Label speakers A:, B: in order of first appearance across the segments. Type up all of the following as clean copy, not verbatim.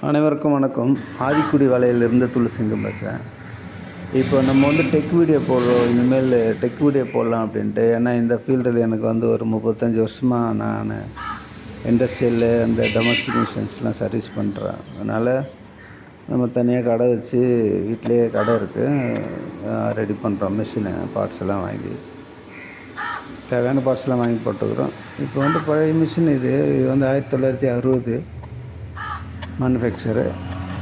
A: அனைவருக்கும் வணக்கம். ஆதிக்குடி வலையிலிருந்து துளசிங்கம் பேசுகிறேன். இப்போ நம்ம டெக் வீடியோ போடுறோம். இனிமேல் டெக் வீடியோ போடலாம் அப்படின்ட்டு. ஏன்னா இந்த ஃபீல்டில் எனக்கு ஒரு 35 வருஷமாக நான் இண்டஸ்ட்ரியலில் அந்த டொமஸ்டிக் மிஷின்ஸ்லாம் சர்வீஸ் பண்ணுறேன். அதனால் நம்ம தனியாக கடை வச்சு வீட்டிலேயே கடை இருக்குது, ரெடி பண்ணுறோம். மிஷினு பார்ட்ஸ் எல்லாம் வாங்கி தேவையான பார்ட்ஸ்லாம் வாங்கி போட்டுக்கிறோம். இப்போ பழைய மிஷின் இது 1960 மேனுஃபேக்சரு.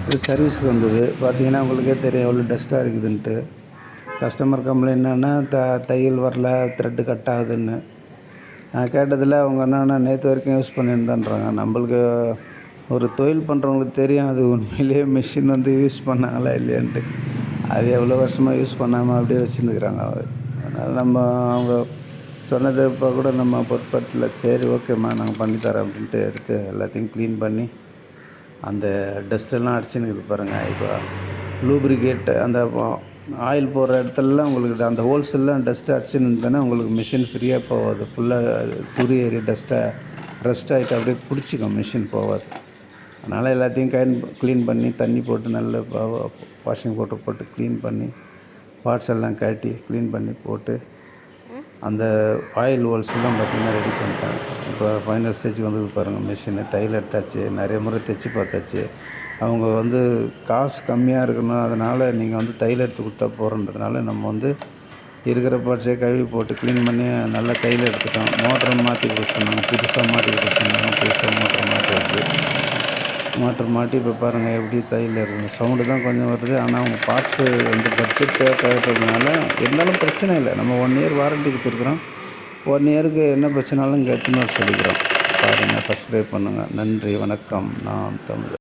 A: இது சர்வீஸுக்கு வந்தது. பார்த்திங்கன்னா உங்களுக்கே தெரியும் எவ்வளோ டஸ்ட்டாக இருக்குதுன்ட்டு. கஸ்டமர் கம்ப்ளைண்ட் என்னென்னா தையல் வரல, த்ரெட்டு கட் ஆகுதுன்னு. நான் கேட்டதில் அவங்க என்னென்னா நேற்று வரைக்கும் யூஸ் பண்ணியிருந்தான்றாங்க. நம்மளுக்கு ஒரு தொழில் பண்ணுறவங்களுக்கு தெரியும் அது உண்மையிலேயே மிஷின் யூஸ் பண்ணாங்களா இல்லையான்ட்டு. அது எவ்வளோ வருஷமாக யூஸ் பண்ணாமல் அப்படியே வச்சுருந்துக்கிறாங்க. அதனால் நம்ம அவங்க சொன்னது இப்போ கூட நம்ம பொருட்படுத்தல. சரி ஓகேம்மா நாங்கள் பண்ணித்தரோம் அப்படின்ட்டு எடுத்து எல்லாத்தையும் க்ளீன் பண்ணி அந்த டஸ்ட்டெல்லாம் அடிச்சுன்னு பாருங்கள். இப்போ லூப்ரிகேட் அந்த ஆயில் போடுற இடத்துலலாம் உங்களுக்கு அந்த ஹோல்ஸெல்லாம் டஸ்ட்டு அடிச்சுன்னு இருந்ததுன்னா உங்களுக்கு மிஷின் ஃப்ரீயாக போகாது. ஃபுல்லாக துரி ஏறி ரஸ்ட் ஆகிட்டு அப்படியே பிடிச்சிக்கும், மிஷின் போகாது. அதனால் எல்லாத்தையும் க்ளீன் பண்ணி தண்ணி போட்டு நல்ல வாஷிங் பவுடர் போட்டு க்ளீன் பண்ணி பார்ட்ஸ் எல்லாம் கட்டி க்ளீன் பண்ணி போட்டு அந்த ஆயில் ஹோல்ஸ்லாம் பார்த்திங்கன்னா ரெடி பண்ணிட்டாங்க. இப்போ ஃபைனல் ஸ்டேஜுக்கு வந்தது பாருங்கள். மிஷினு தையல் எடுத்தாச்சு, நிறைய முறை தைச்சி பார்த்தாச்சு. அவங்க காசு கம்மியாக இருக்கணும், அதனால் நீங்கள் தையல் எடுத்து கொடுத்தா போகிறன்றதுனால நம்ம இருக்கிற பார்ட்ஸே கழுவி போட்டு க்ளீன் பண்ணி நல்லா தையல் எடுத்துட்டோம். மோட்டரை மாற்றி கொடுக்க சொன்னாங்க, புதுசாக மாட்டி கொடுக்க சொன்னாங்க. புதுசாக மோட்டரை மாட்டியாச்சு. மோட்டர் மாட்டி இப்போ பாருங்கள் எப்படி தையல் இருக்குது. சவுண்டு தான் கொஞ்சம் வருது. ஆனால் அவங்க பார்ட்ஸு பட்ஜெட் தேவைப்படுறதுனால இருந்தாலும் பிரச்சனை இல்லை. நம்ம 1 இயர் வாரண்ட்டி கொடுத்துருக்குறோம். 1 இயருக்கு என்ன பிரச்சனாலும் இங்கே எடுத்துன்னு சொல்லிக்கிறோம். பாருங்கள், சப்ஸ்கிரைப் பண்ணுங்கள். நன்றி, வணக்கம். நான் தமிழ்.